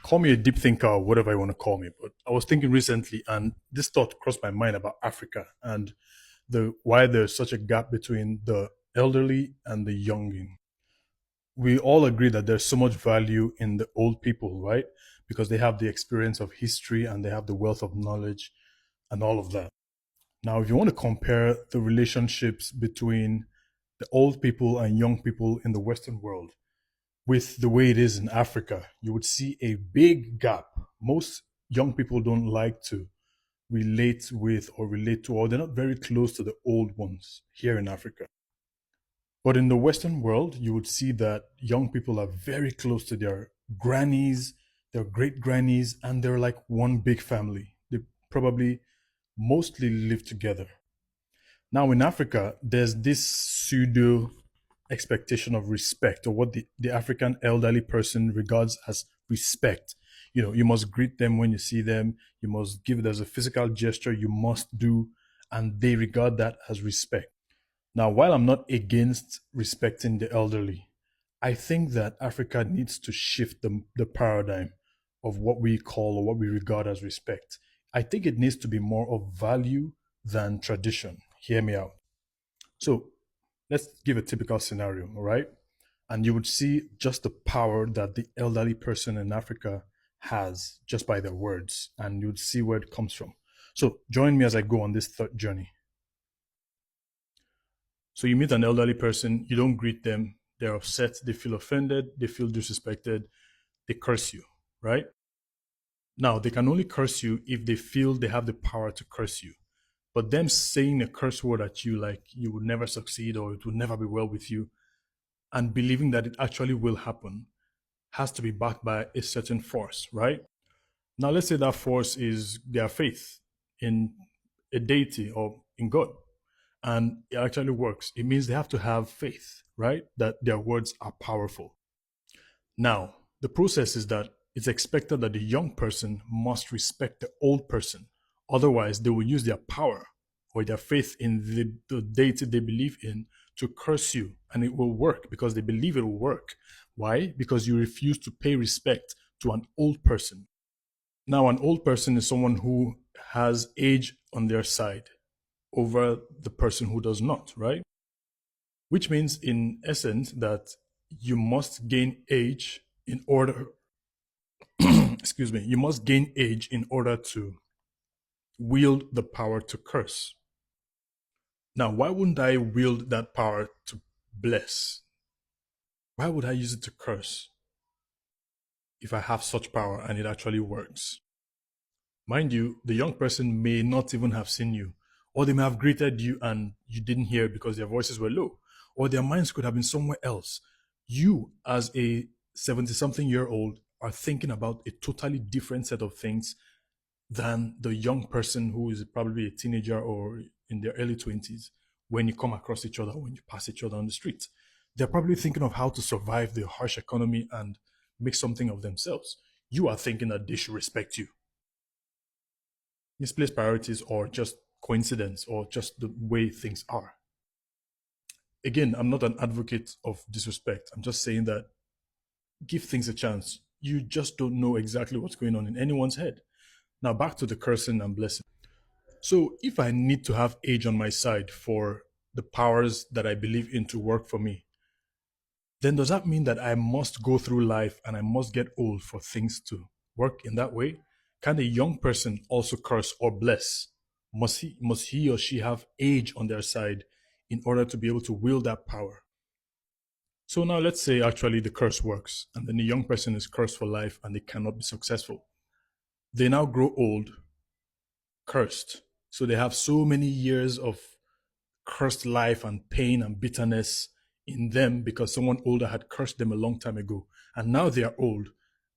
Call me a deep thinker or whatever you want to call me, but I was thinking recently, and this thought crossed my mind about Africa and the why there's such a gap between the elderly and the youngin. We all agree that there's so much value in the old people, right? Because they have the experience of history and they have the wealth of knowledge and all of that. Now, if you want to compare the relationships between the old people and young people in the Western world with the way it is in Africa, you would see a big gap. Most young people don't like to relate with or relate to, or they're not very close to the old ones here in Africa. But in the Western world, you would see that young people are very close to their grannies, their great grannies, and they're like one big family. They probably mostly live together. Now, in Africa, there's this pseudo expectation of respect, or what the African elderly person regards as respect. You know, you must greet them when you see them, you must give it as a physical gesture, you must do, and they regard that as respect. Now, while I'm not against respecting the elderly, I think that Africa needs to shift the paradigm of what we call or what we regard as respect. I think it needs to be more of value than tradition. Hear me out. So let's give a typical scenario, all right? And you would see just the power that the elderly person in Africa has just by their words, and you'd see where it comes from. So join me as I go on this third journey. So you meet an elderly person, you don't greet them, they're upset, they feel offended, they feel disrespected, they curse you, right? Now, they can only curse you if they feel they have the power to curse you. But them saying a curse word at you like you would never succeed or it would never be well with you, and believing that it actually will happen, has to be backed by a certain force, right? Now, let's say that force is their faith in a deity or in God, and it actually works. It means they have to have faith, right? That their words are powerful. Now, the process is that it's expected that the young person must respect the old person. Otherwise, they will use their power or their faith in the deity they believe in to curse you. And it will work because they believe it will work. Why? Because you refuse to pay respect to an old person. Now, an old person is someone who has age on their side over the person who does not, right? Which means, in essence, that you must gain age in order, excuse me, you must gain age in order to wield the power to curse. Now, why wouldn't I wield that power to bless? Why would I use it to curse if I have such power and it actually works? Mind you, the young person may not even have seen you, or they may have greeted you and you didn't hear because their voices were low, or their minds could have been somewhere else. You, as a 70 something year old, are thinking about a totally different set of things than the young person who is probably a teenager or in their early 20s when you come across each other, when you pass each other on the street. They're probably thinking of how to survive the harsh economy and make something of themselves. You are thinking that they should respect you. Misplaced priorities or just coincidence or just the way things are. Again, I'm not an advocate of disrespect. I'm just saying that give things a chance. You just don't know exactly what's going on in anyone's head. Now, back to the cursing and blessing. So, if I need to have age on my side for the powers that I believe in to work for me, then does that mean that I must go through life and I must get old for things to work in that way? Can a young person also curse or bless? Must he or she have age on their side in order to be able to wield that power? So now let's say actually the curse works and then the young person is cursed for life and they cannot be successful. They now grow old, cursed. So they have so many years of cursed life and pain and bitterness in them because someone older had cursed them a long time ago. And now they are old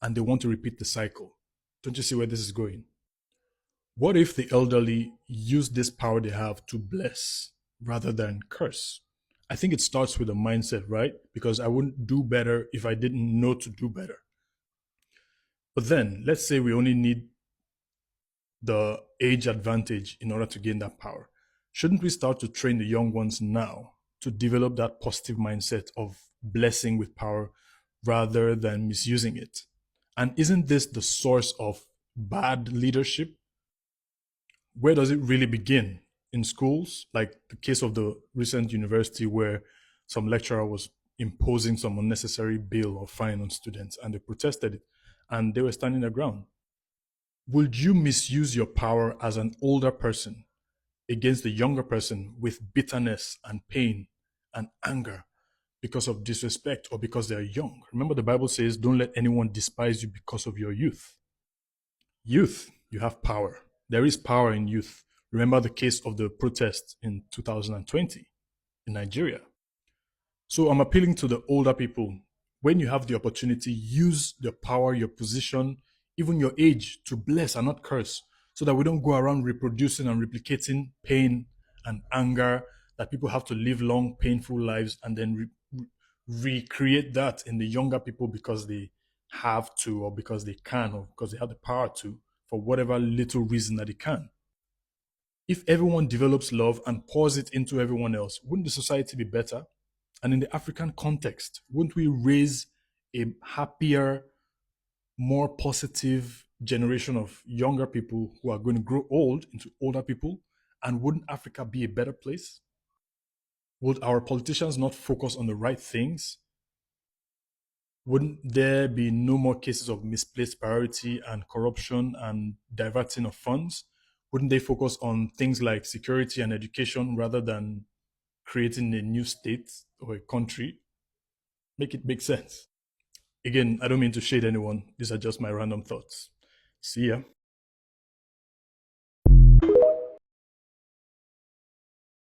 and they want to repeat the cycle. Don't you see where this is going? What if the elderly use this power they have to bless rather than curse? I think it starts with a mindset, right? Because I wouldn't do better if I didn't know to do better. But then let's say we only need the age advantage in order to gain that power. Shouldn't we start to train the young ones now to develop that positive mindset of blessing with power rather than misusing it? And isn't this the source of bad leadership? Where does it really begin? In schools, like the case of the recent university where some lecturer was imposing some unnecessary bill or fine on students and they protested it and they were standing their ground. Would you misuse your power as an older person against the younger person with bitterness and pain and anger because of disrespect or because they're young? Remember, the Bible says, don't let anyone despise you because of your youth. Youth, you have power. There is power in youth. Remember the case of the protest in 2020 in Nigeria. So I'm appealing to the older people. When you have the opportunity, use your power, your position, even your age to bless and not curse, so that we don't go around reproducing and replicating pain and anger, that people have to live long, painful lives and then recreate that in the younger people because they have to, or because they can, or because they have the power to, for whatever little reason that they can. If everyone develops love and pours it into everyone else, wouldn't the society be better? And in the African context, wouldn't we raise a happier, more positive generation of younger people who are going to grow old into older people? And wouldn't Africa be a better place? Would our politicians not focus on the right things? Wouldn't there be no more cases of misplaced priority and corruption and diverting of funds? Wouldn't they focus on things like security and education rather than creating a new state or a country? Make it make sense. Again, I don't mean to shade anyone. These are just my random thoughts. See ya.